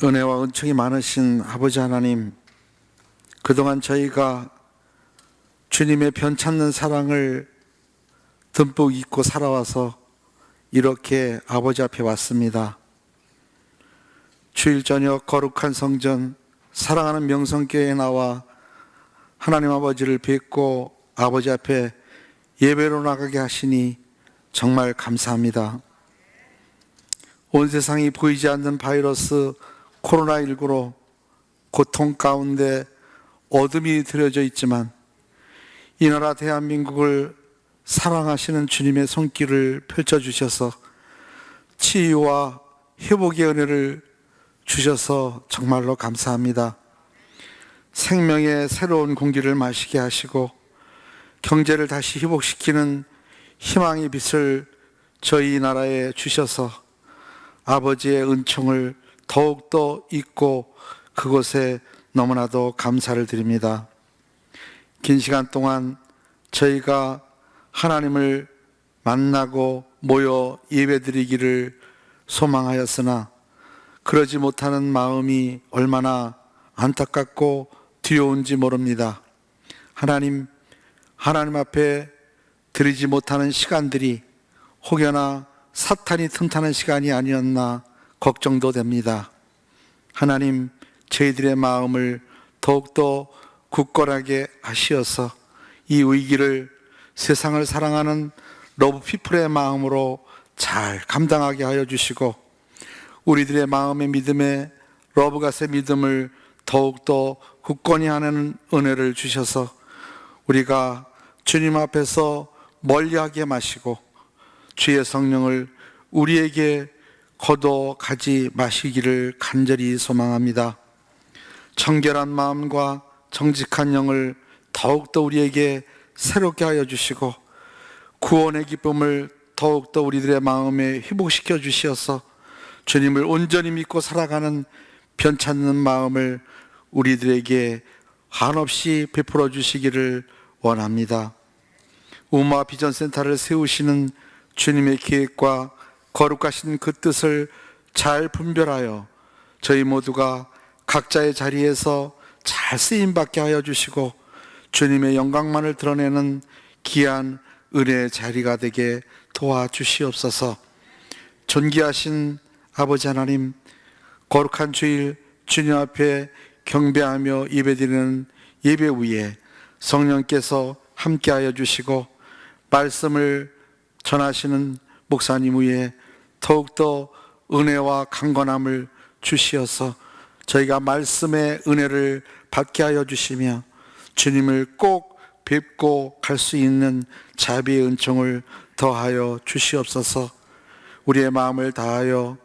은혜와 은총이 많으신 아버지 하나님, 그동안 저희가 주님의 변찮는 사랑을 듬뿍 잊고 살아와서 이렇게 아버지 앞에 왔습니다. 주일 저녁 거룩한 성전, 사랑하는 명성교회에 나와 하나님 아버지를 뵙고 아버지 앞에 예배로 나가게 하시니 정말 감사합니다. 온 세상이 보이지 않는 바이러스 코로나19로 고통 가운데 어둠이 들여져 있지만 이 나라 대한민국을 사랑하시는 주님의 손길을 펼쳐주셔서 치유와 회복의 은혜를 주셔서 정말로 감사합니다. 생명의 새로운 공기를 마시게 하시고 경제를 다시 회복시키는 희망의 빛을 저희 나라에 주셔서 아버지의 은총을 더욱더 잊고 그곳에 너무나도 감사를 드립니다. 긴 시간 동안 저희가 하나님을 만나고 모여 예배드리기를 소망하였으나 그러지 못하는 마음이 얼마나 안타깝고 두려운지 모릅니다. 하나님 앞에 드리지 못하는 시간들이 혹여나 사탄이 틈타는 시간이 아니었나 걱정도 됩니다. 하나님, 저희들의 마음을 더욱더 굳건하게 하시어서 이 위기를 세상을 사랑하는 러브 피플의 마음으로 잘 감당하게 하여 주시고 우리들의 마음의 믿음에 러브갓의 믿음을 더욱더 굳건히 하는 은혜를 주셔서 우리가 주님 앞에서 멀리하게 마시고 주의 성령을 우리에게 거둬가지 마시기를 간절히 소망합니다. 청결한 마음과 정직한 영을 더욱더 우리에게 새롭게 하여 주시고 구원의 기쁨을 더욱더 우리들의 마음에 회복시켜 주시어서 주님을 온전히 믿고 살아가는 변찮는 마음을 우리들에게 한없이 베풀어 주시기를 원합니다. 우마 비전센터를 세우시는 주님의 계획과 거룩하신 그 뜻을 잘 분별하여 저희 모두가 각자의 자리에서 잘 쓰임받게 하여 주시고 주님의 영광만을 드러내는 귀한 은혜의 자리가 되게 도와주시옵소서. 존귀하신 아버지 하나님, 거룩한 주일 주님 앞에 경배하며 예배드리는 예배 위에 성령께서 함께하여 주시고 말씀을 전하시는 목사님 위에 더욱더 은혜와 강건함을 주시어서 저희가 말씀의 은혜를 받게 하여 주시며 주님을 꼭 뵙고 갈 수 있는 자비의 은총을 더하여 주시옵소서. 우리의 마음을 다하여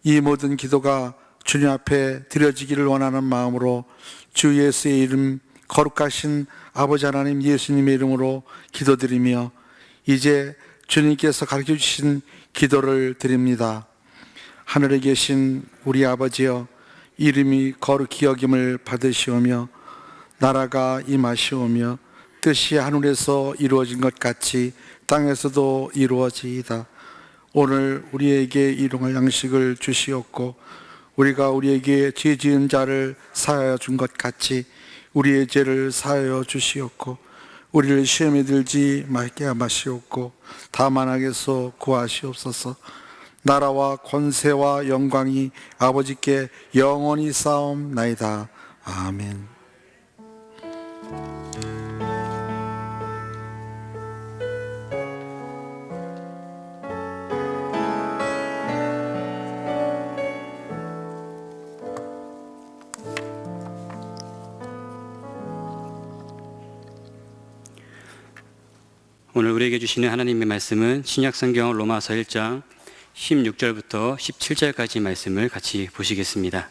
이 모든 기도가 주님 앞에 드려지기를 원하는 마음으로 주 예수의 이름 거룩하신 아버지 하나님 예수님의 이름으로 기도드리며 이제 주님께서 가르쳐 주신 기도를 드립니다. 하늘에 계신 우리 아버지여, 이름이 거룩히 여김을 받으시오며 나라가 임하시오며 뜻이 하늘에서 이루어진 것 같이 땅에서도 이루어지이다. 오늘 우리에게 일용할 양식을 주시옵고 우리가 우리에게 죄 지은 자를 사하여 준 것 같이 우리의 죄를 사하여 주시옵고 우리를 시험에 들지 말게 마시옵고 다만 악에서 구하시옵소서. 나라와 권세와 영광이 아버지께 영원히 쌓옵나이다. 아멘. 오늘 우리에게 주시는 하나님의 말씀은 신약성경 로마서 1장 16절부터 17절까지 말씀을 같이 보시겠습니다.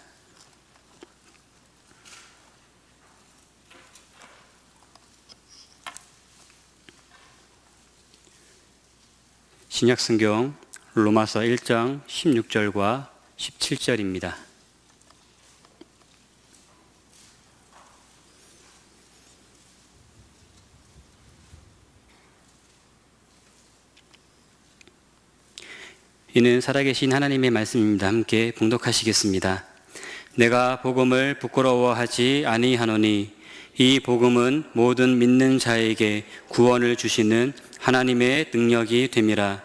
신약성경 로마서 1장 16절과 17절입니다. 이는 살아계신 하나님의 말씀입니다. 함께 봉독하시겠습니다. 내가 복음을 부끄러워하지 아니하노니 이 복음은 모든 믿는 자에게 구원을 주시는 하나님의 능력이 됨이라.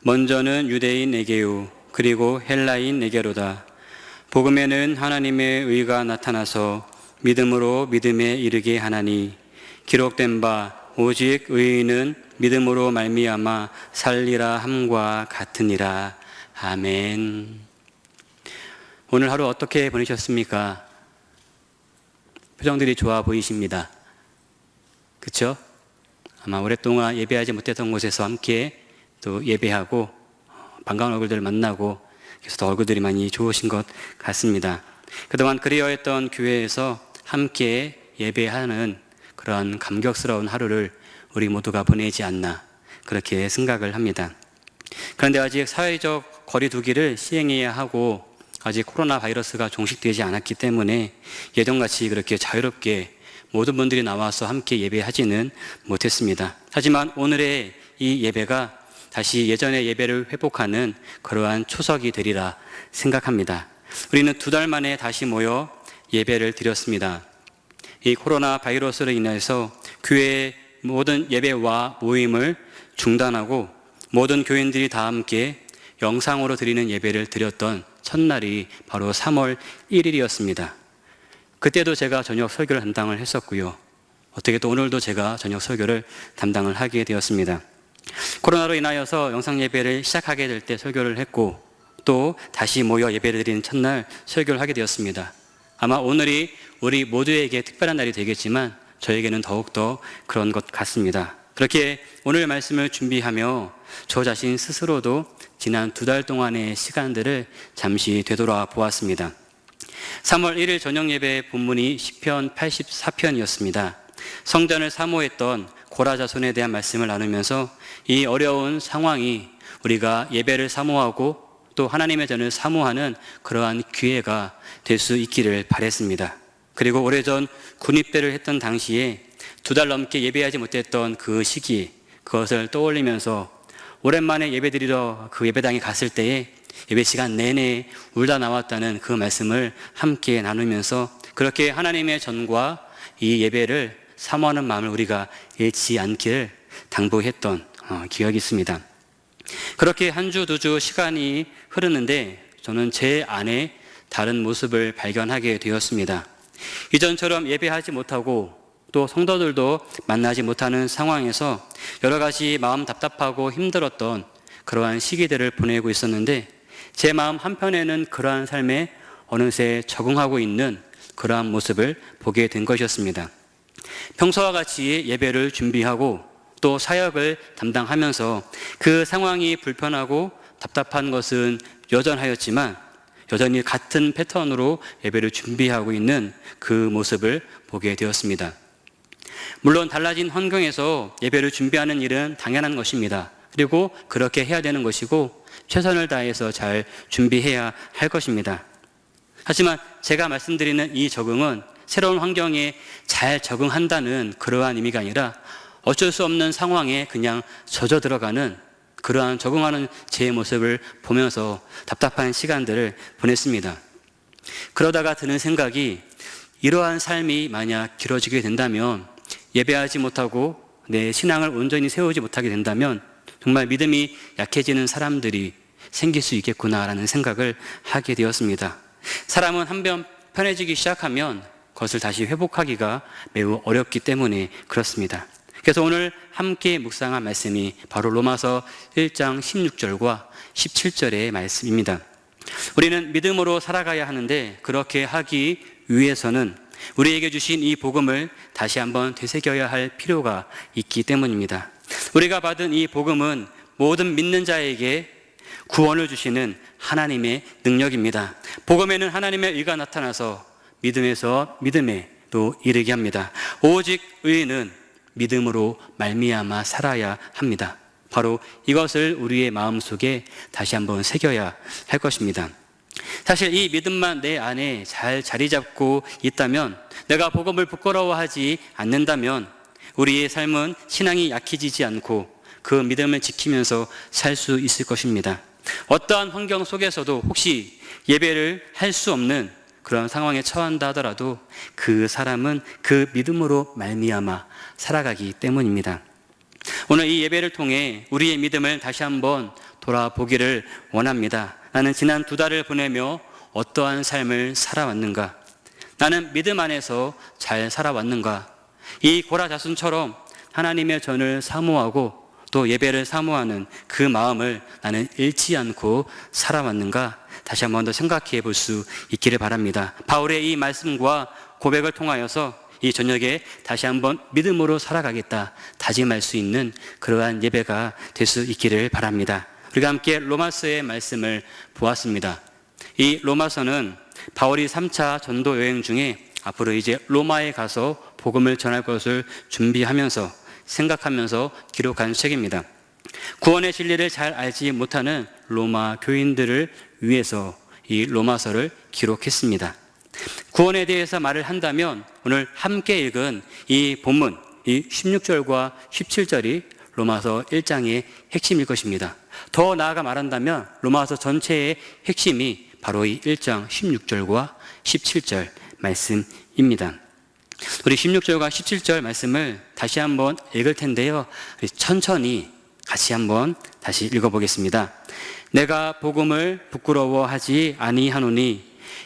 먼저는 유대인에게요 그리고 헬라인에게로다. 복음에는 하나님의 의가 나타나서 믿음으로 믿음에 이르게 하나니 기록된 바 오직 의인은 믿음으로 말미암아 살리라 함과 같으니라. 아멘. 오늘 하루 어떻게 보내셨습니까? 표정들이 좋아 보이십니다. 그렇죠? 아마 오랫동안 예배하지 못했던 곳에서 함께 또 예배하고 반가운 얼굴들을 만나고 그래서 더 얼굴들이 많이 좋으신 것 같습니다. 그동안 그리워했던 교회에서 함께 예배하는 그런 감격스러운 하루를 우리 모두가 보내지 않나 그렇게 생각을 합니다. 그런데 아직 사회적 거리 두기를 시행해야 하고 아직 코로나 바이러스가 종식되지 않았기 때문에 예전같이 그렇게 자유롭게 모든 분들이 나와서 함께 예배하지는 못했습니다. 하지만 오늘의 이 예배가 다시 예전의 예배를 회복하는 그러한 초석이 되리라 생각합니다. 우리는 2달 만에 다시 모여 예배를 드렸습니다. 이 코로나 바이러스로 인해서 교회의 모든 예배와 모임을 중단하고 모든 교인들이 다 함께 영상으로 드리는 예배를 드렸던 첫날이 바로 3월 1일이었습니다. 그때도 제가 저녁 설교를 담당을 했었고요. 어떻게 또 오늘도 제가 저녁 설교를 담당을 하게 되었습니다. 코로나로 인하여서 영상 예배를 시작하게 될 때 설교를 했고 또 다시 모여 예배를 드리는 첫날 설교를 하게 되었습니다. 아마 오늘이 우리 모두에게 특별한 날이 되겠지만 저에게는 더욱더 그런 것 같습니다. 그렇게 오늘 말씀을 준비하며 저 자신 스스로도 지난 2달 동안의 시간들을 잠시 되돌아 보았습니다. 3월 1일 저녁 예배 본문이 시편 84편이었습니다. 성전을 사모했던 고라 자손에 대한 말씀을 나누면서 이 어려운 상황이 우리가 예배를 사모하고 또 하나님의 전을 사모하는 그러한 기회가 될 수 있기를 바랬습니다. 그리고 오래전 군입대를 했던 당시에 2달 넘게 예배하지 못했던 그 시기, 그것을 떠올리면서 오랜만에 예배드리러 그 예배당에 갔을 때에 예배 시간 내내 울다 나왔다는 그 말씀을 함께 나누면서 그렇게 하나님의 전과 이 예배를 사모하는 마음을 우리가 잃지 않기를 당부했던 기억이 있습니다. 그렇게 한 주, 2주 시간이 흐르는데 저는 제 안에 다른 모습을 발견하게 되었습니다. 이전처럼 예배하지 못하고 또 성도들도 만나지 못하는 상황에서 여러 가지 마음 답답하고 힘들었던 그러한 시기들을 보내고 있었는데 제 마음 한편에는 그러한 삶에 어느새 적응하고 있는 그러한 모습을 보게 된 것이었습니다. 평소와 같이 예배를 준비하고 또 사역을 담당하면서 그 상황이 불편하고 답답한 것은 여전하였지만 여전히 같은 패턴으로 예배를 준비하고 있는 그 모습을 보게 되었습니다. 물론 달라진 환경에서 예배를 준비하는 일은 당연한 것입니다. 그리고 그렇게 해야 되는 것이고 최선을 다해서 잘 준비해야 할 것입니다. 하지만 제가 말씀드리는 이 적응은 새로운 환경에 잘 적응한다는 그러한 의미가 아니라 어쩔 수 없는 상황에 그냥 젖어 들어가는 그러한 적응하는 제 모습을 보면서 답답한 시간들을 보냈습니다. 그러다가 드는 생각이 이러한 삶이 만약 길어지게 된다면 예배하지 못하고 내 신앙을 온전히 세우지 못하게 된다면 정말 믿음이 약해지는 사람들이 생길 수 있겠구나라는 생각을 하게 되었습니다. 사람은 한번 편해지기 시작하면 그것을 다시 회복하기가 매우 어렵기 때문에 그렇습니다. 그래서 오늘 함께 묵상한 말씀이 바로 로마서 1장 16절과 17절의 말씀입니다. 우리는 믿음으로 살아가야 하는데 그렇게 하기 위해서는 우리에게 주신 이 복음을 다시 한번 되새겨야 할 필요가 있기 때문입니다. 우리가 받은 이 복음은 모든 믿는 자에게 구원을 주시는 하나님의 능력입니다. 복음에는 하나님의 의가 나타나서 믿음에서 믿음에 또 이르게 합니다. 오직 의인은 믿음으로 말미암아 살아야 합니다. 바로 이것을 우리의 마음속에 다시 한번 새겨야 할 것입니다. 사실 이 믿음만 내 안에 잘 자리 잡고 있다면, 내가 복음을 부끄러워하지 않는다면 우리의 삶은 신앙이 약해지지 않고 그 믿음을 지키면서 살 수 있을 것입니다. 어떠한 환경 속에서도 혹시 예배를 할 수 없는 그런 상황에 처한다 하더라도 그 사람은 그 믿음으로 말미암아 살아가기 때문입니다. 오늘 이 예배를 통해 우리의 믿음을 다시 한번 돌아보기를 원합니다. 나는 지난 2달을 보내며 어떠한 삶을 살아왔는가? 나는 믿음 안에서 잘 살아왔는가? 이 고라자순처럼 하나님의 전을 사모하고 또 예배를 사모하는 그 마음을 나는 잃지 않고 살아왔는가? 다시 한 번 더 생각해 볼 수 있기를 바랍니다. 바울의 이 말씀과 고백을 통하여서 이 저녁에 다시 한번 믿음으로 살아가겠다 다짐할 수 있는 그러한 예배가 될 수 있기를 바랍니다. 우리가 함께 로마서의 말씀을 보았습니다. 이 로마서는 바울이 3차 전도 여행 중에 앞으로 이제 로마에 가서 복음을 전할 것을 준비하면서 생각하면서 기록한 책입니다. 구원의 진리를 잘 알지 못하는 로마 교인들을 위해서 이 로마서를 기록했습니다. 구원에 대해서 말을 한다면 오늘 함께 읽은 이 본문, 이 16절과 17절이 로마서 1장의 핵심일 것입니다. 더 나아가 말한다면 로마서 전체의 핵심이 바로 이 1장 16절과 17절 말씀입니다. 우리 16절과 17절 말씀을 다시 한번 읽을 텐데요. 천천히 같이 한번 다시 읽어보겠습니다. 내가 복음을 부끄러워하지 아니하노니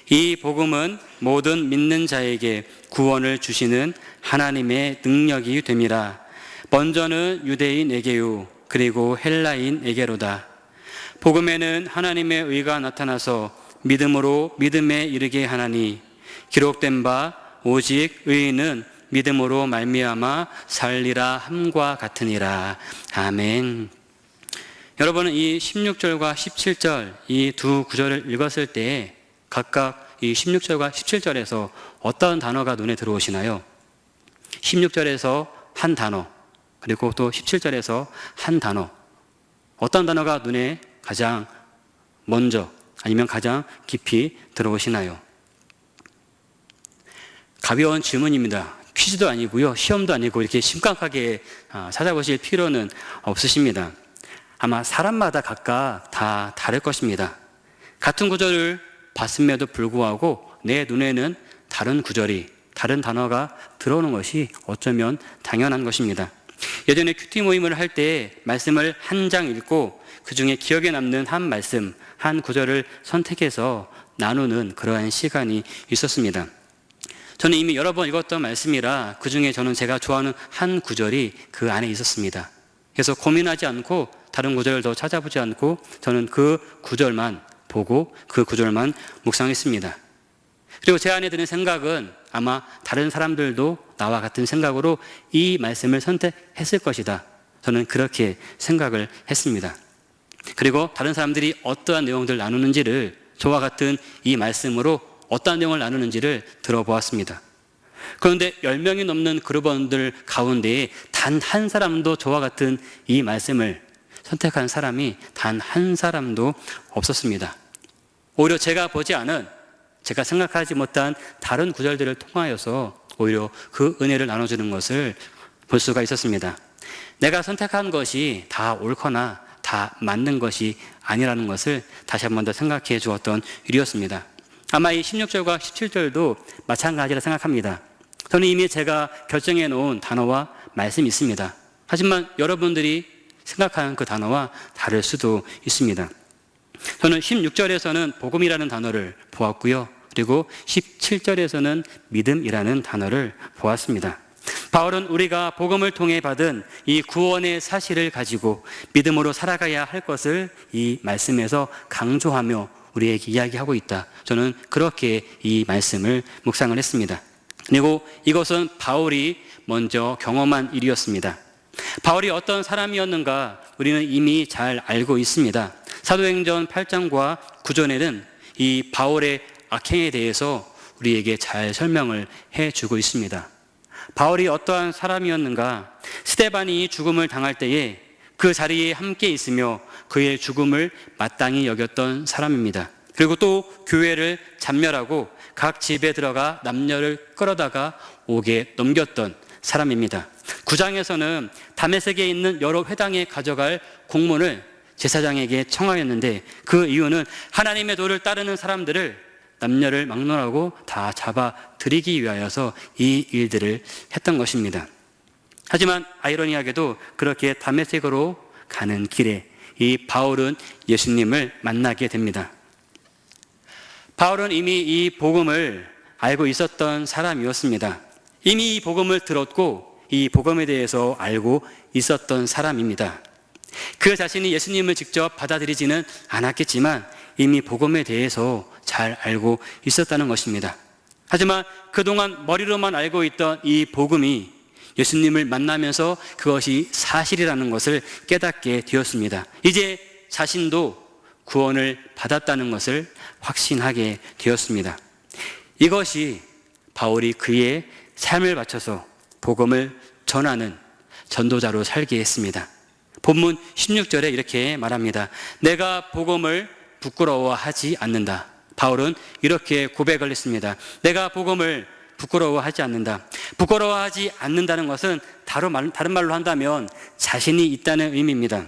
이 복음은 모든 믿는 자에게 구원을 주시는 하나님의 능력이 됨이라. 먼저는 유대인에게요 그리고 헬라인에게로다. 복음에는 하나님의 의가 나타나서 믿음으로 믿음에 이르게 하나니 기록된 바 오직 의인은 믿음으로 말미암아 살리라 함과 같으니라. 아멘. 여러분은 이 16절과 17절 이 두 구절을 읽었을 때 각각 이 16절과 17절에서 어떤 단어가 눈에 들어오시나요? 16절에서 한 단어, 그리고 또 17절에서 한 단어, 어떤 단어가 눈에 가장 먼저 아니면 가장 깊이 들어오시나요? 가벼운 질문입니다. 퀴즈도 아니고요, 시험도 아니고 이렇게 심각하게 찾아보실 필요는 없으십니다. 아마 사람마다 각각 다 다를 것입니다. 같은 구절을 봤음에도 불구하고 내 눈에는 다른 구절이, 다른 단어가 들어오는 것이 어쩌면 당연한 것입니다. 예전에 큐티 모임을 할 때 말씀을 한 장 읽고 그 중에 기억에 남는 한 말씀, 한 구절을 선택해서 나누는 그러한 시간이 있었습니다. 저는 이미 여러 번 읽었던 말씀이라 그 중에 저는 제가 좋아하는 한 구절이 그 안에 있었습니다. 그래서 고민하지 않고 다른 구절을 더 찾아보지 않고 저는 그 구절만 보고 그 구절만 묵상했습니다. 그리고 제 안에 드는 생각은 아마 다른 사람들도 나와 같은 생각으로 이 말씀을 선택했을 것이다. 저는 그렇게 생각을 했습니다. 그리고 다른 사람들이 어떠한 내용들을 나누는지를 저와 같은 이 말씀으로 어떠한 내용을 나누는지를 들어보았습니다. 그런데 10명이 넘는 그룹원들 가운데에 단 한 사람도 저와 같은 이 말씀을 선택한 사람이 단 한 사람도 없었습니다. 오히려 제가 보지 않은, 제가 생각하지 못한 다른 구절들을 통하여서 오히려 그 은혜를 나눠주는 것을 볼 수가 있었습니다. 내가 선택한 것이 다 옳거나 다 맞는 것이 아니라는 것을 다시 한 번 더 생각해 주었던 일이었습니다. 아마 이 16절과 17절도 마찬가지라 생각합니다. 저는 이미 제가 결정해 놓은 단어와 말씀이 있습니다. 하지만 여러분들이 생각하는 그 단어와 다를 수도 있습니다. 저는 16절에서는 복음이라는 단어를 보았고요. 그리고 17절에서는 믿음이라는 단어를 보았습니다. 바울은 우리가 복음을 통해 받은 이 구원의 사실을 가지고 믿음으로 살아가야 할 것을 이 말씀에서 강조하며 우리에게 이야기하고 있다. 저는 그렇게 이 말씀을 묵상을 했습니다. 그리고 이것은 바울이 먼저 경험한 일이었습니다. 바울이 어떤 사람이었는가 우리는 이미 잘 알고 있습니다. 사도행전 8장과 9절에는 이 바울의 악행에 대해서 우리에게 잘 설명을 해주고 있습니다. 바울이 어떠한 사람이었는가? 스데반이 죽음을 당할 때에 그 자리에 함께 있으며 그의 죽음을 마땅히 여겼던 사람입니다. 그리고 또 교회를 잔멸하고 각 집에 들어가 남녀를 끌어다가 옥에 넘겼던 사람입니다. 9장에서는 다메섹에 있는 여러 회당에 가져갈 공문을 제사장에게 청하였는데 그 이유는 하나님의 도를 따르는 사람들을 남녀를 막론하고 다 잡아들이기 위하여서 이 일들을 했던 것입니다. 하지만 아이러니하게도 그렇게 다메섹으로 가는 길에 이 바울은 예수님을 만나게 됩니다. 바울은 이미 이 복음을 알고 있었던 사람이었습니다. 이미 이 복음을 들었고 이 복음에 대해서 알고 있었던 사람입니다. 그 자신이 예수님을 직접 받아들이지는 않았겠지만 이미 복음에 대해서 잘 알고 있었다는 것입니다. 하지만 그동안 머리로만 알고 있던 이 복음이 예수님을 만나면서 그것이 사실이라는 것을 깨닫게 되었습니다. 이제 자신도 구원을 받았다는 것을 확신하게 되었습니다. 이것이 바울이 그의 삶을 바쳐서 복음을 전하는 전도자로 살게 했습니다. 본문 16절에 이렇게 말합니다. 내가 복음을 부끄러워하지 않는다. 바울은 이렇게 고백을 했습니다. 내가 복음을 부끄러워하지 않는다. 부끄러워하지 않는다는 것은 다른 말로 한다면 자신이 있다는 의미입니다.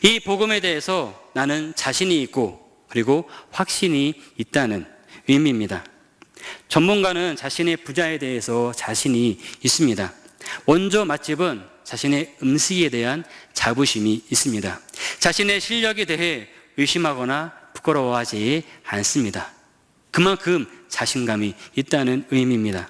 이 복음에 대해서 나는 자신이 있고 그리고 확신이 있다는 의미입니다. 전문가는 자신의 분야에 대해서 자신이 있습니다. 원조 맛집은 자신의 음식에 대한 자부심이 있습니다. 자신의 실력에 대해 의심하거나 부끄러워하지 않습니다. 그만큼 자신감이 있다는 의미입니다.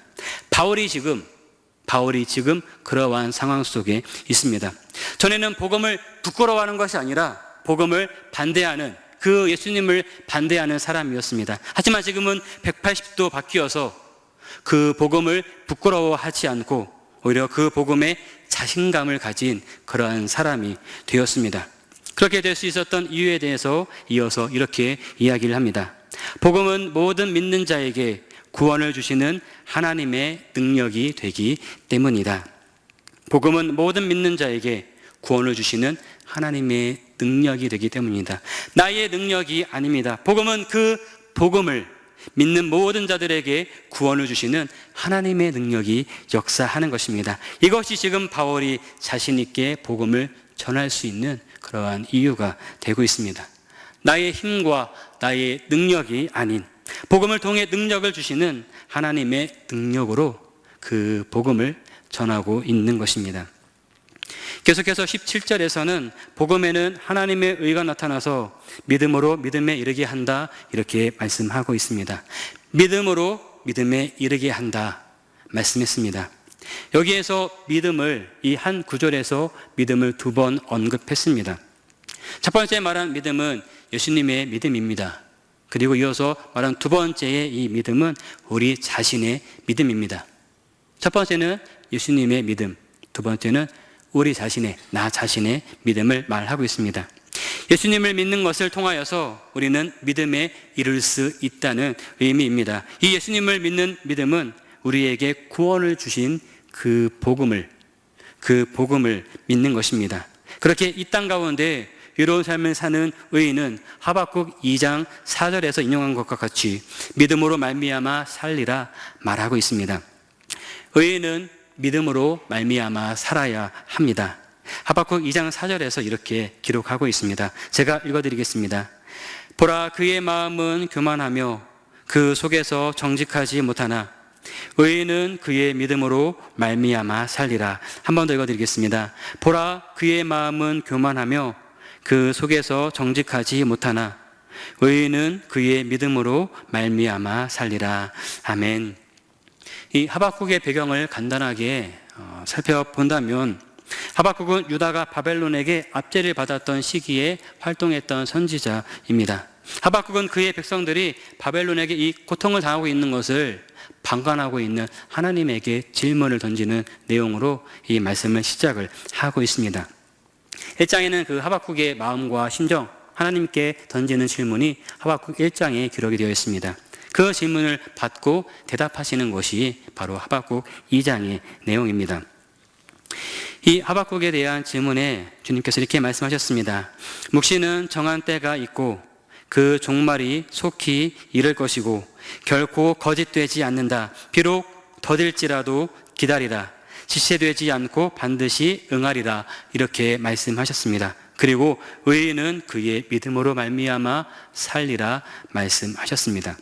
바울이 지금 그러한 상황 속에 있습니다. 전에는 복음을 부끄러워하는 것이 아니라 복음을 반대하는 그 예수님을 반대하는 사람이었습니다. 하지만 지금은 180도 바뀌어서 그 복음을 부끄러워하지 않고 오히려 그 복음에 자신감을 가진 그러한 사람이 되었습니다. 그렇게 될 수 있었던 이유에 대해서 이어서 이렇게 이야기를 합니다. 복음은 모든 믿는 자에게 구원을 주시는 하나님의 능력이 되기 때문이다. 복음은 모든 믿는 자에게 구원을 주시는 하나님의 능력이 되기 때문이다. 나의 능력이 아닙니다. 복음은 그 복음을 믿는 모든 자들에게 구원을 주시는 하나님의 능력이 역사하는 것입니다. 이것이 지금 바울이 자신 있게 복음을 전할 수 있는 그러한 이유가 되고 있습니다. 나의 힘과 나의 능력이 아닌 복음을 통해 능력을 주시는 하나님의 능력으로 그 복음을 전하고 있는 것입니다. 계속해서 17절에서는 복음에는 하나님의 의가 나타나서 믿음으로 믿음에 이르게 한다 이렇게 말씀하고 있습니다. 믿음으로 믿음에 이르게 한다 말씀했습니다. 여기에서 믿음을 이 한 구절에서 믿음을 2번 언급했습니다. 첫 번째 말한 믿음은 예수님의 믿음입니다. 그리고 이어서 말한 두 번째의 이 믿음은 우리 자신의 믿음입니다. 첫 번째는 예수님의 믿음, 두 번째는 우리 자신의, 나 자신의 믿음을 말하고 있습니다. 예수님을 믿는 것을 통하여서 우리는 믿음에 이를 수 있다는 의미입니다. 이 예수님을 믿는 믿음은 우리에게 구원을 주신 그 복음을 믿는 것입니다. 그렇게 이 땅 가운데 의로운 삶을 사는 의인은 하박국 2장 4절에서 인용한 것과 같이 믿음으로 말미암아 살리라 말하고 있습니다. 의인은 믿음으로 말미암아 살아야 합니다. 하박국 2장 4절에서 이렇게 기록하고 있습니다. 제가 읽어드리겠습니다. 보라, 그의 마음은 교만하며 그 속에서 정직하지 못하나 의인은 그의 믿음으로 말미암아 살리라. 한 번 더 읽어드리겠습니다. 보라, 그의 마음은 교만하며 그 속에서 정직하지 못하나 의인은 그의 믿음으로 말미암아 살리라. 아멘. 이 하박국의 배경을 간단하게 살펴본다면 하박국은 유다가 바벨론에게 압제를 받았던 시기에 활동했던 선지자입니다. 하박국은 그의 백성들이 바벨론에게 이 고통을 당하고 있는 것을 방관하고 있는 하나님에게 질문을 던지는 내용으로 이 말씀을 시작을 하고 있습니다. 1장에는 그 하박국의 마음과 심정, 하나님께 던지는 질문이 하박국 1장에 기록이 되어 있습니다. 그 질문을 받고 대답하시는 것이 바로 하박국 2장의 내용입니다. 이 하박국에 대한 질문에 주님께서 이렇게 말씀하셨습니다. 묵시는 정한 때가 있고 그 종말이 속히 이를 것이고 결코 거짓되지 않는다. 비록 더딜지라도 기다리라. 지체되지 않고 반드시 응하리라. 이렇게 말씀하셨습니다. 그리고 의인은 그의 믿음으로 말미암아 살리라 말씀하셨습니다.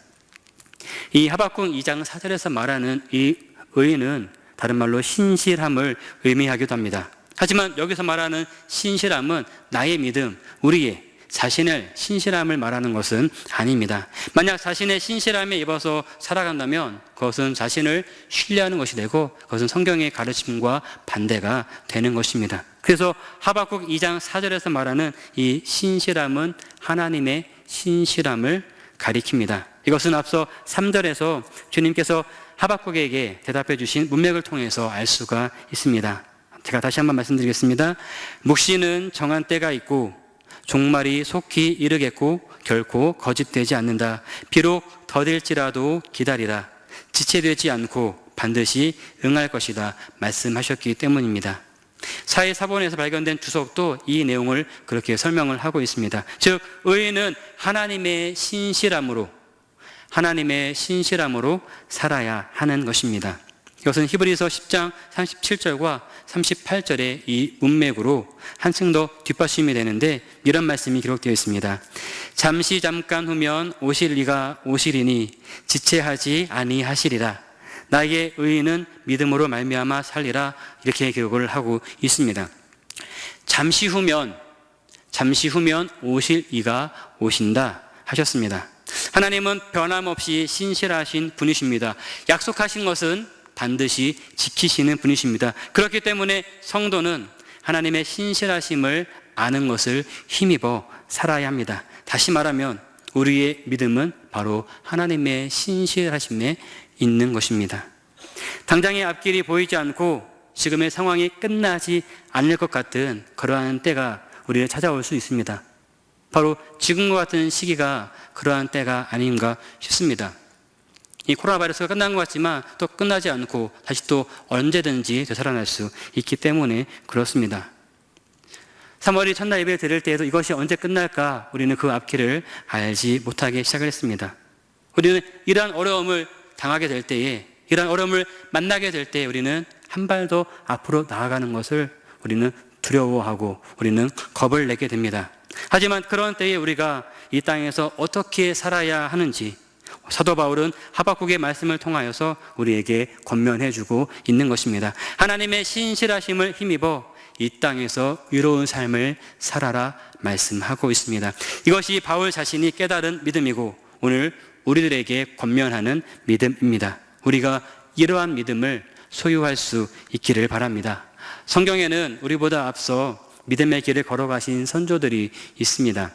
이 하박국 2장 4절에서 말하는 이 의는 다른 말로 신실함을 의미하기도 합니다. 하지만 여기서 말하는 신실함은 나의 믿음, 우리의 자신의 신실함을 말하는 것은 아닙니다. 만약 자신의 신실함에 입어서 살아간다면 그것은 자신을 신뢰하는 것이 되고 그것은 성경의 가르침과 반대가 되는 것입니다. 그래서 하박국 2장 4절에서 말하는 이 신실함은 하나님의 신실함을 가리킵니다. 이것은 앞서 3절에서 주님께서 하박국에게 대답해 주신 문맥을 통해서 알 수가 있습니다. 제가 다시 한번 말씀드리겠습니다. 묵시는 정한 때가 있고 종말이 속히 이르겠고 결코 거짓되지 않는다. 비록 더딜지라도 기다리라. 지체되지 않고 반드시 응할 것이다. 말씀하셨기 때문입니다. 사회사본에서 발견된 주석도 이 내용을 그렇게 설명을 하고 있습니다. 즉 의인은 하나님의 신실함으로 살아야 하는 것입니다. 이것은 히브리서 10장 37절과 38절의 이 문맥으로 한층 더 뒷받침이 되는데 이런 말씀이 기록되어 있습니다. 잠시 잠깐 후면 오실 이가 오시리니 지체하지 아니하시리라. 나의 의인은 믿음으로 말미암아 살리라. 이렇게 기록을 하고 있습니다. 잠시 후면 오실 이가 오신다 하셨습니다. 하나님은 변함없이 신실하신 분이십니다. 약속하신 것은 반드시 지키시는 분이십니다. 그렇기 때문에 성도는 하나님의 신실하심을 아는 것을 힘입어 살아야 합니다. 다시 말하면 우리의 믿음은 바로 하나님의 신실하심에 있는 것입니다. 당장의 앞길이 보이지 않고 지금의 상황이 끝나지 않을 것 같은 그러한 때가 우리를 찾아올 수 있습니다. 바로 지금과 같은 시기가 그러한 때가 아닌가 싶습니다. 이 코로나 바이러스가 끝난 것 같지만 또 끝나지 않고 다시 또 언제든지 되살아날 수 있기 때문에 그렇습니다. 3월이 첫날 예배 드릴 때에도 이것이 언제 끝날까 우리는 그 앞길을 알지 못하기 시작을 했습니다. 우리는 이러한 어려움을 당하게 될 때에, 이러한 어려움을 만나게 될 때에 우리는 한 발 더 앞으로 나아가는 것을 우리는 두려워하고 우리는 겁을 내게 됩니다. 하지만 그런 때에 우리가 이 땅에서 어떻게 살아야 하는지 사도 바울은 하박국의 말씀을 통하여서 우리에게 권면해주고 있는 것입니다. 하나님의 신실하심을 힘입어 이 땅에서 의로운 삶을 살아라 말씀하고 있습니다. 이것이 바울 자신이 깨달은 믿음이고 오늘 우리들에게 권면하는 믿음입니다. 우리가 이러한 믿음을 소유할 수 있기를 바랍니다. 성경에는 우리보다 앞서 믿음의 길을 걸어가신 선조들이 있습니다.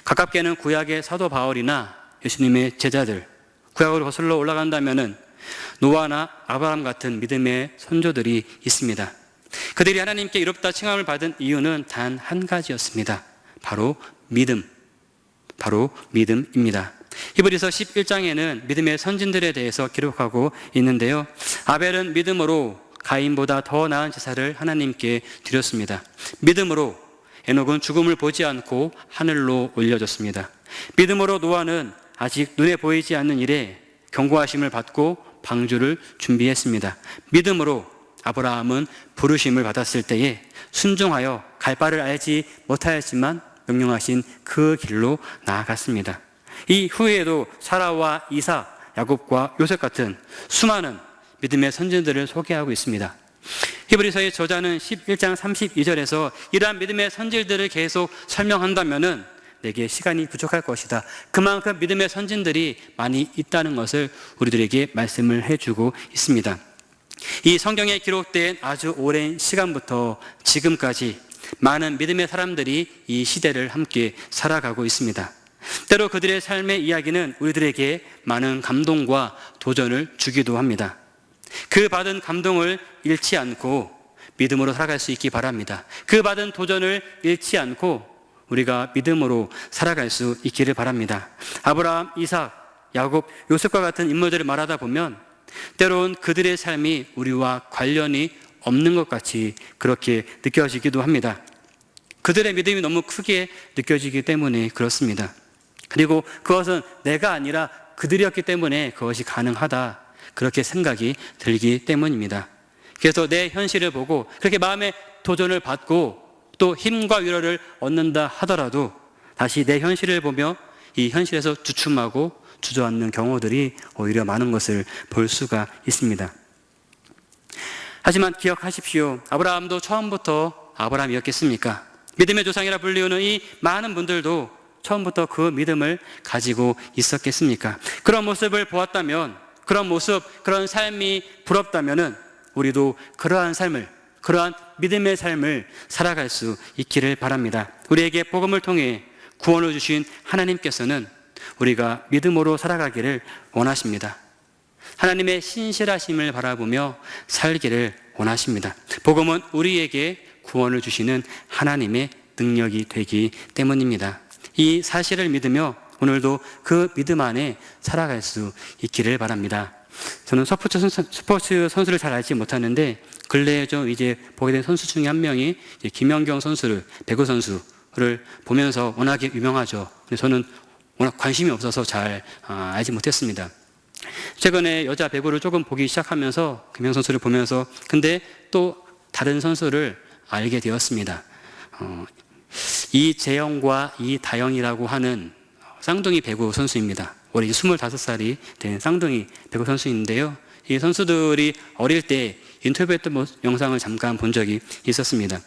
가깝게는 구약의 사도 바울이나 예수님의 제자들, 구약으로 거슬러 올라간다면은 노아나 아브라함 같은 믿음의 선조들이 있습니다. 그들이 하나님께 이롭다 칭함을 받은 이유는 단 한 가지였습니다. 바로 믿음입니다. 히브리서 11장에는 믿음의 선진들에 대해서 기록하고 있는데요. 아벨은 믿음으로 가인보다 더 나은 제사를 하나님께 드렸습니다. 믿음으로 에녹은 죽음을 보지 않고 하늘로 올려졌습니다. 믿음으로 노아는 아직 눈에 보이지 않는 일에 경고하심을 받고 방주를 준비했습니다. 믿음으로 아브라함은 부르심을 받았을 때에 순종하여 갈 바를 알지 못하였지만 명령하신 그 길로 나아갔습니다. 이 후에도 사라와 이삭, 야곱과 요셉 같은 수많은 믿음의 선진들을 소개하고 있습니다. 히브리서의 저자는 11장 32절에서 이러한 믿음의 선진들을 계속 설명한다면은 내게 시간이 부족할 것이다. 그만큼 믿음의 선진들이 많이 있다는 것을 우리들에게 말씀을 해주고 있습니다. 이 성경에 기록된 아주 오랜 시간부터 지금까지 많은 믿음의 사람들이 이 시대를 함께 살아가고 있습니다. 때로 그들의 삶의 이야기는 우리들에게 많은 감동과 도전을 주기도 합니다. 그 받은 감동을 잃지 않고 믿음으로 살아갈 수 있기 바랍니다. 그 받은 도전을 잃지 않고 우리가 믿음으로 살아갈 수 있기를 바랍니다. 아브라함, 이삭, 야곱, 요셉과 같은 인물들을 말하다 보면 때로는 그들의 삶이 우리와 관련이 없는 것 같이 그렇게 느껴지기도 합니다. 그들의 믿음이 너무 크게 느껴지기 때문에 그렇습니다. 그리고 그것은 내가 아니라 그들이었기 때문에 그것이 가능하다, 그렇게 생각이 들기 때문입니다. 그래서 내 현실을 보고 그렇게 마음의 도전을 받고 또 힘과 위로를 얻는다 하더라도 다시 내 현실을 보며 이 현실에서 주춤하고 주저앉는 경우들이 오히려 많은 것을 볼 수가 있습니다. 하지만 기억하십시오. 아브라함도 처음부터 아브라함이었겠습니까? 믿음의 조상이라 불리우는 이 많은 분들도 처음부터 그 믿음을 가지고 있었겠습니까? 그런 모습을 보았다면, 그런 모습, 그런 삶이 부럽다면은 우리도 그러한 삶을, 그러한 믿음의 삶을 살아갈 수 있기를 바랍니다. 우리에게 복음을 통해 구원을 주신 하나님께서는 우리가 믿음으로 살아가기를 원하십니다. 하나님의 신실하심을 바라보며 살기를 원하십니다. 복음은 우리에게 구원을 주시는 하나님의 능력이 되기 때문입니다. 이 사실을 믿으며 오늘도 그 믿음 안에 살아갈 수 있기를 바랍니다. 저는 스포츠 선수를 잘 알지 못하는데 근래에 좀 이제 보게 된 선수 중에 한 명이 김연경 선수를, 배구 선수를 보면서 워낙에 유명하죠. 근데 저는 워낙 관심이 없어서 잘 알지 못했습니다. 최근에 여자 배구를 조금 보기 시작하면서 김연경 선수를 보면서 근데 또 다른 선수를 알게 되었습니다. 이재영과 이다영이라고 하는 쌍둥이 배구 선수입니다. 올해 25살이 된 쌍둥이 배구 선수인데요. 이 선수들이 어릴 때 인터뷰했던 영상을 잠깐 본 적이 있었습니다.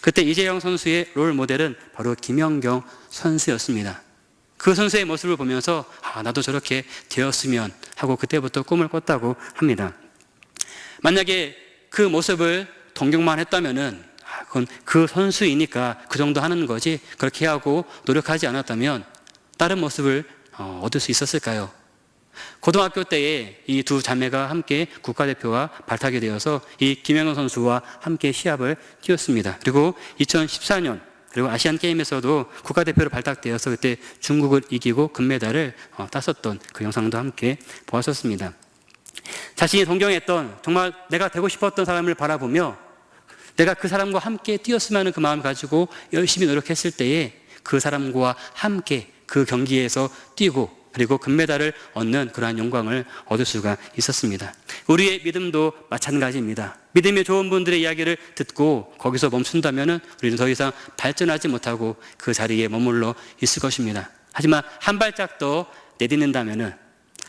그때 이재영 선수의 롤 모델은 바로 김연경 선수였습니다. 그 선수의 모습을 보면서 나도 저렇게 되었으면 하고 그때부터 꿈을 꿨다고 합니다. 만약에 그 모습을 동경만 했다면은 그건 그 선수이니까 그 정도 하는 거지 그렇게 하고 노력하지 않았다면 다른 모습을 얻을 수 있었을까요? 고등학교 때에 이 두 자매가 함께 국가대표와 발탁이 되어서 이 김연경 선수와 함께 시합을 뛰었습니다. 그리고 2014년 그리고 아시안게임에서도 국가대표로 발탁되어서 그때 중국을 이기고 금메달을 땄었던 그 영상도 함께 보았었습니다. 자신이 동경했던 정말 내가 되고 싶었던 사람을 바라보며 내가 그 사람과 함께 뛰었으면 하는 그 마음을 가지고 열심히 노력했을 때에 그 사람과 함께 그 경기에서 뛰고 그리고 금메달을 얻는 그러한 영광을 얻을 수가 있었습니다. 우리의 믿음도 마찬가지입니다. 믿음이 좋은 분들의 이야기를 듣고 거기서 멈춘다면 우리는 더 이상 발전하지 못하고 그 자리에 머물러 있을 것입니다. 하지만 한 발짝 더 내딛는다면,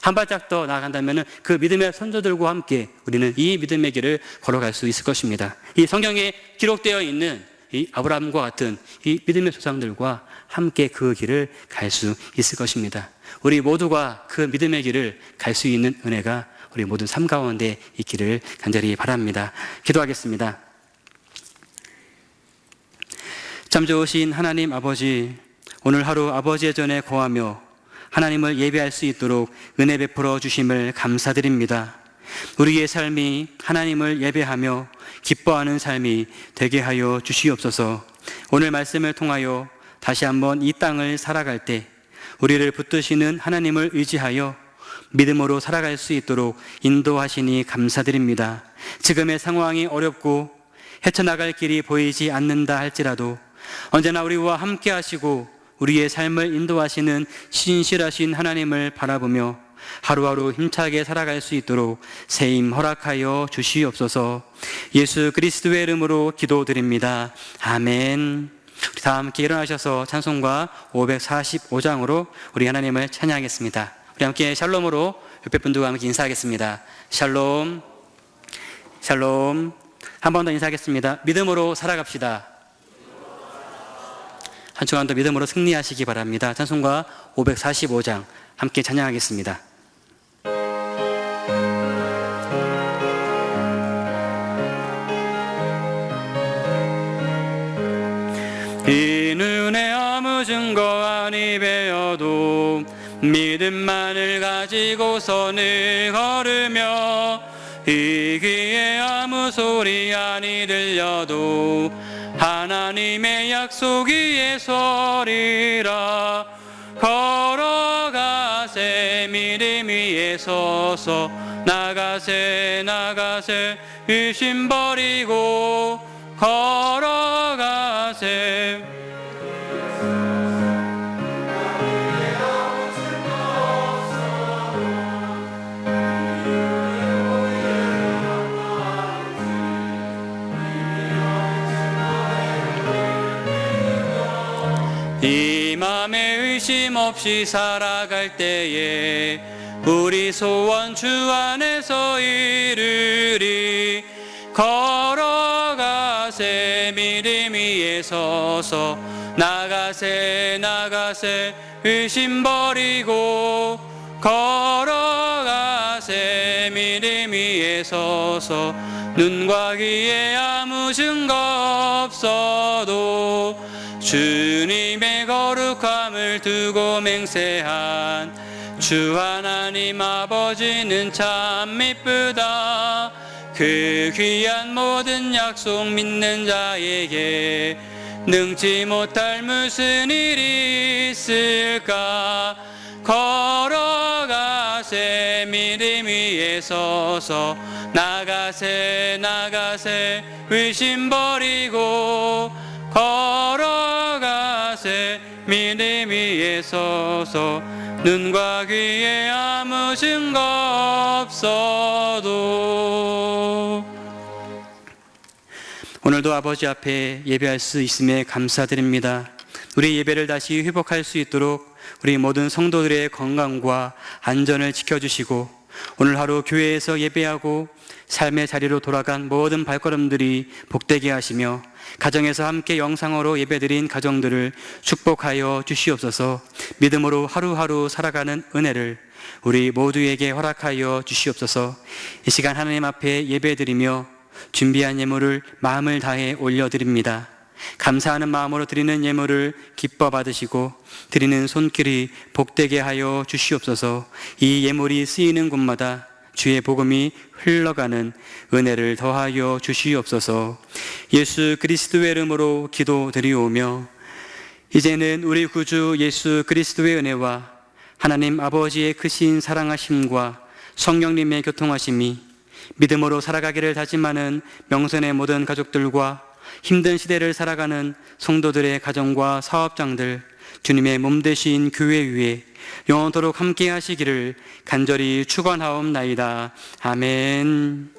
한 발짝 더 나아간다면 그 믿음의 선조들과 함께 우리는 이 믿음의 길을 걸어갈 수 있을 것입니다. 이 성경에 기록되어 있는 이 아브라함과 같은 이 믿음의 조상들과 함께 그 길을 갈 수 있을 것입니다. 우리 모두가 그 믿음의 길을 갈 수 있는 은혜가 우리 모든 삶 가운데 있기를 간절히 바랍니다. 기도하겠습니다. 참 좋으신 하나님 아버지, 오늘 하루 아버지의 전에 거하며 하나님을 예배할 수 있도록 은혜 베풀어 주심을 감사드립니다. 우리의 삶이 하나님을 예배하며 기뻐하는 삶이 되게 하여 주시옵소서. 오늘 말씀을 통하여 다시 한번 이 땅을 살아갈 때 우리를 붙드시는 하나님을 의지하여 믿음으로 살아갈 수 있도록 인도하시니 감사드립니다. 지금의 상황이 어렵고 헤쳐나갈 길이 보이지 않는다 할지라도 언제나 우리와 함께 하시고 우리의 삶을 인도하시는 신실하신 하나님을 바라보며 하루하루 힘차게 살아갈 수 있도록 새 힘 허락하여 주시옵소서. 예수 그리스도의 이름으로 기도드립니다. 아멘. 우리 다 함께 일어나셔서 찬송가 545장으로 우리 하나님을 찬양하겠습니다. 우리 함께 샬롬으로 옆에 분들과 함께 인사하겠습니다. 샬롬, 샬롬. 한 번 더 인사하겠습니다. 믿음으로 살아갑시다. 한 주간 더 믿음으로 승리하시기 바랍니다. 찬송가 545장 함께 찬양하겠습니다. 이 눈에 아무 증거 아니 배어도 믿음만을 가지고서 늘 걸으며 이 귀에 아무 소리 아니 들려도 하나님의 약속 위에 서리라. 걸어가세 믿음 위에 서서 나가세 나가세 의심 버리고 걸어가세. 이 맘에 의심 없이 살아갈 때에 우리 소원 주 안에서 이루리. 걸어가세 믿음 위에 서서 나가세 나가세 의심 버리고 걸어가세 믿음 위에 서서 눈과 귀에 아무 증거 없어도 주님의 거룩함을 두고 맹세한 주 하나님 아버지는 참 미쁘다. 그 귀한 모든 약속 믿는 자에게 능치 못할 무슨 일이 있을까. 걸어가세 믿음 위에 서서 나가세 나가세 의심 버리고 걸어가세 믿음 위에 서서 눈과 귀에 아무 증거 없어도. 오늘도 아버지 앞에 예배할 수 있음에 감사드립니다. 우리 예배를 다시 회복할 수 있도록 우리 모든 성도들의 건강과 안전을 지켜주시고 오늘 하루 교회에서 예배하고 삶의 자리로 돌아간 모든 발걸음들이 복되게 하시며 가정에서 함께 영상으로 예배드린 가정들을 축복하여 주시옵소서. 믿음으로 하루하루 살아가는 은혜를 우리 모두에게 허락하여 주시옵소서. 이 시간 하나님 앞에 예배드리며 준비한 예물을 마음을 다해 올려드립니다. 감사하는 마음으로 드리는 예물을 기뻐 받으시고 드리는 손길이 복되게 하여 주시옵소서. 이 예물이 쓰이는 곳마다 주의 복음이 흘러가는 은혜를 더하여 주시옵소서. 예수 그리스도의 이름으로 기도드리오며 이제는 우리 구주 예수 그리스도의 은혜와 하나님 아버지의 크신 사랑하심과 성령님의 교통하심이 믿음으로 살아가기를 다짐하는 명선의 모든 가족들과 힘든 시대를 살아가는 성도들의 가정과 사업장들, 주님의 몸 되신 교회 위에 영원토록 함께 하시기를 간절히 축원하옵나이다. 아멘.